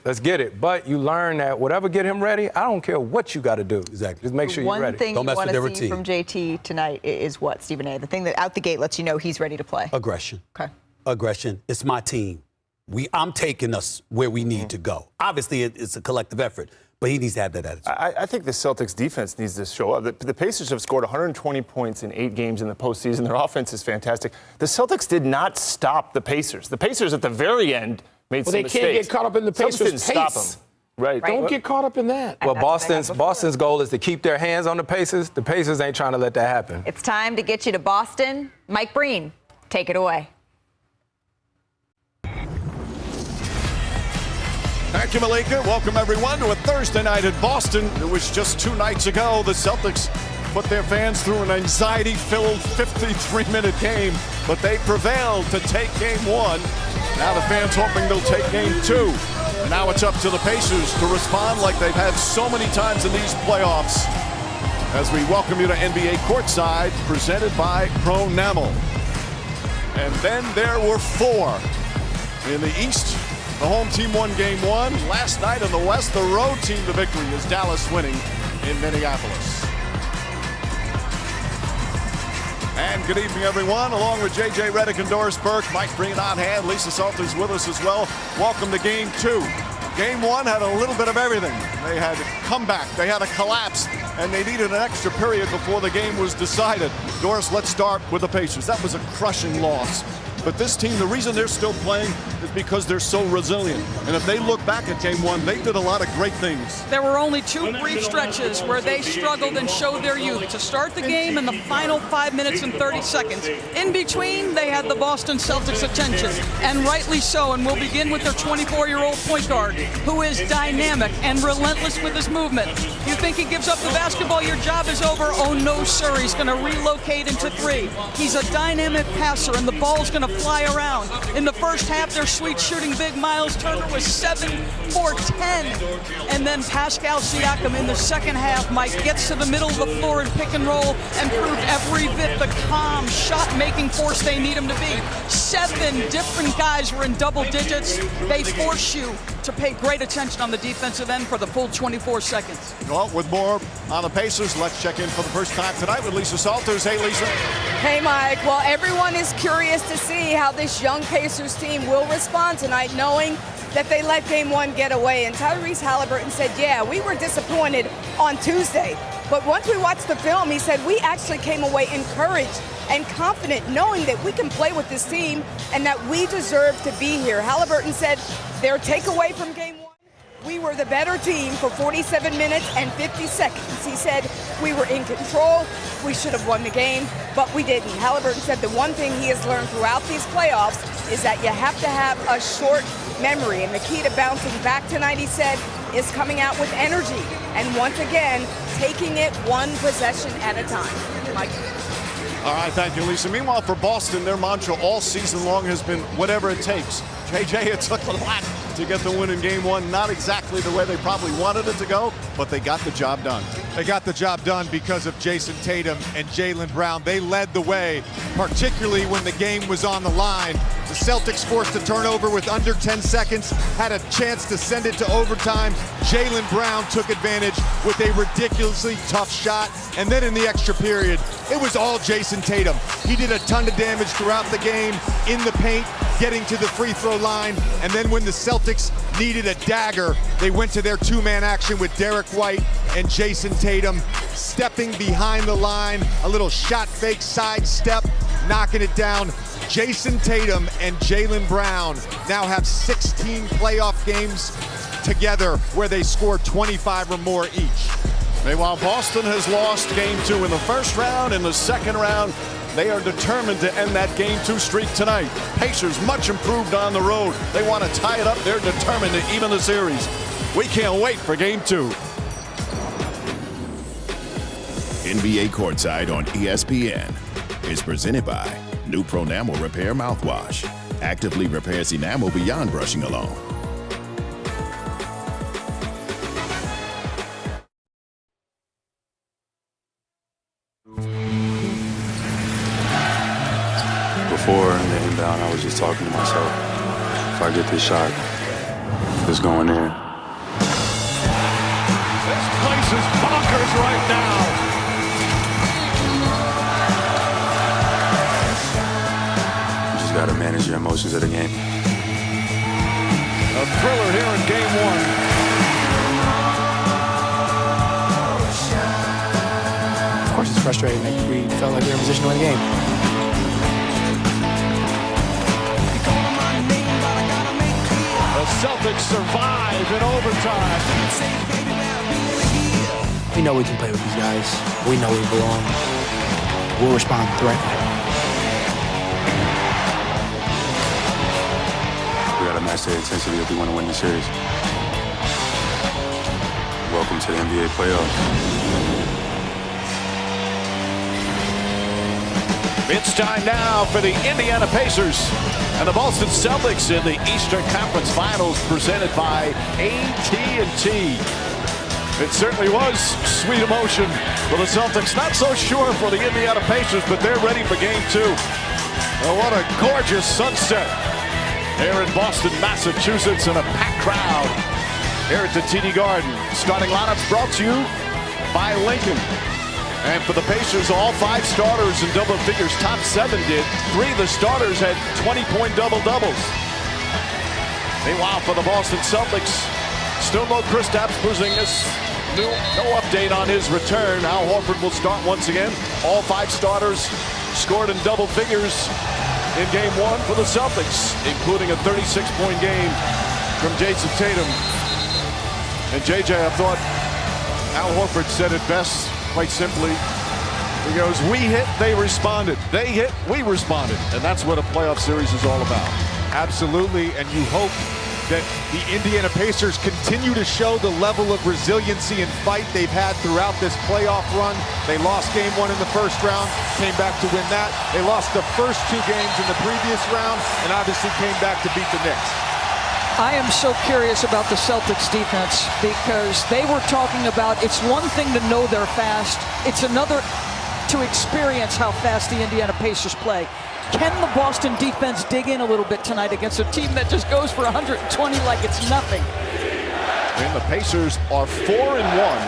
Let's get it. But you learn that whatever get him ready, I don't care what you got to do. Exactly. Just make sure you're ready. One thing you want to see from JT tonight is what, Stephen A? The thing that out the gate lets you know he's ready to play. Aggression. Okay. Aggression. It's my team. I'm taking us where we need to go. Obviously, it's a collective effort, but he needs to have that attitude. I think the Celtics defense needs to show up. The Pacers have scored 120 points in 8 games in the postseason. Their offense is fantastic. The Celtics did not stop the Pacers. The Pacers at the very end made some mistakes. Well, they can't get caught up in the Pacers' didn't stop pace. them. Right. Don't get caught up in that. Well, Boston's goal is to keep their hands on the Pacers. The Pacers ain't trying to let that happen. It's time to get you to Boston. Mike Breen, take it away. Thank you, Malika. Welcome, everyone, to a Thursday night in Boston. It was just 2 nights ago the Celtics put their fans through an anxiety-filled 53-minute game, but they prevailed to take Game 1. Now the fans hoping they'll take Game 2. And now it's up to the Pacers to respond like they've had so many times in these playoffs. As we welcome you to NBA Courtside, presented by Pronamel. And then there were 4 in the East. The home team won Game 1. Last night in the West, the road team to victory is Dallas winning in Minneapolis. And good evening, everyone. Along with J.J. Redick and Doris Burke, Mike Breen on hand. Lisa Salters with us as well. Welcome to Game 2. Game 1 had a little bit of everything. They had a comeback, they had a collapse, and they needed an extra period before the game was decided. Doris, let's start with the Pacers. That was a crushing loss. But this team, the reason they're still playing is because they're so resilient. And if they look back at Game 1, they did a lot of great things. There were only 2 brief stretches where they struggled and showed their youth. To start the game in the final 5 minutes and 30 seconds. In between, they had the Boston Celtics' attention, and rightly so. And we'll begin with their 24-year-old point guard, who is dynamic and relentless with his movement. You think he gives up the basketball, your job is over? Oh, no, sir. He's going to relocate into 3. He's a dynamic passer, and the ball's going to fly around. In the first half, their sweet shooting big Miles Turner was 7 for 10. And then Pascal Siakam in the second half, Mike, gets to the middle of the floor in pick and roll and proved every bit the calm shot-making force they need him to be. 7 different guys were in double digits. They force you to pay great attention on the defensive end for the full 24 seconds. Well, with more on the Pacers, let's check in for the first time tonight with Lisa Salters. Hey, Lisa. Hey, Mike. Well, everyone is curious to see how this young Pacers team will respond tonight, knowing that they let Game 1 get away. And Tyrese Halliburton said, yeah, we were disappointed on Tuesday. But once we watched the film, he said, we actually came away encouraged and confident, knowing that we can play with this team and that we deserve to be here. Halliburton said their takeaway from Game 1, we were the better team for 47 minutes and 50 seconds. He said we were in control, we should have won the game, but we didn't. Halliburton said the one thing he has learned throughout these playoffs is that you have to have a short memory, and the key to bouncing back tonight, he said, is coming out with energy and once again taking it one possession at a time. Mike. All right, thank you, Lisa. Meanwhile, for Boston, their mantra all season long has been whatever it takes. JJ, it took a lot to get the win in Game 1. Not exactly the way they probably wanted it to go, but they got the job done. They got the job done because of Jason Tatum and Jaylen Brown. They led the way, particularly when the game was on the line. The Celtics forced a turnover with under 10 seconds, had a chance to send it to overtime. Jaylen Brown took advantage with a ridiculously tough shot. And then in the extra period, it was all Jason Tatum. He did a ton of damage throughout the game in the paint, getting to the free throw line. And then when the Celtics needed a dagger, they went to their 2-man action with Derek White and Jason Tatum stepping behind the line, a little shot fake side step, knocking it down. Jason Tatum and Jaylen Brown now have 16 playoff games together where they score 25 or more each. Meanwhile, Boston has lost Game 2 in the first round. In the second round, they are determined to end that Game 2 streak tonight. Pacers much improved on the road. They want to tie it up. They're determined to even the series. We can't wait for Game 2. NBA Courtside on ESPN is presented by New Pronamel Repair Mouthwash. Actively repairs enamel beyond brushing alone. Before in the inbound, I was just talking to myself. If I get this shot, this going in. This place is bonkers right now. You just got to manage your emotions of the game. A thriller here in game one. Of course it's frustrating. We felt like we were in position to win the game. The Celtics survive in overtime. We know we can play with these guys. We know we belong. We'll respond the right way. We got to match the intensity if we want to win the series. Welcome to the NBA playoffs. It's time now for the Indiana Pacers and the Boston Celtics in the Eastern Conference Finals, presented by AT&T. It certainly was sweet emotion for the Celtics. Not so sure for the Indiana Pacers, but they're ready for game two. Oh, what a gorgeous sunset here in Boston, Massachusetts, and a packed crowd here at the TD Garden. Starting lineups brought to you by Lincoln. And for the Pacers, all 5 starters in double figures. Top 7 did. 3 of the starters had 20-point double-doubles. Meanwhile, for the Boston Celtics, still no Kristaps Porzingis. No update on his return. Al Horford will start once again. All 5 starters scored in double figures in game 1 for the Celtics, including a 36-point game from Jason Tatum. And JJ, I thought Al Horford said it best. Quite simply, he goes, we hit, they responded. They hit, we responded. And that's what a playoff series is all about. Absolutely, and you hope that the Indiana Pacers continue to show the level of resiliency and fight they've had throughout this playoff run. They lost game 1 in the first round, came back to win that. They lost the first 2 games in the previous round, and obviously came back to beat the Knicks. I am so curious about the Celtics defense, because they were talking about it's one thing to know they're fast. It's another to experience how fast the Indiana Pacers play. Can the Boston defense dig in a little bit tonight against a team that just goes for 120 like it's nothing? And the Pacers are 4-1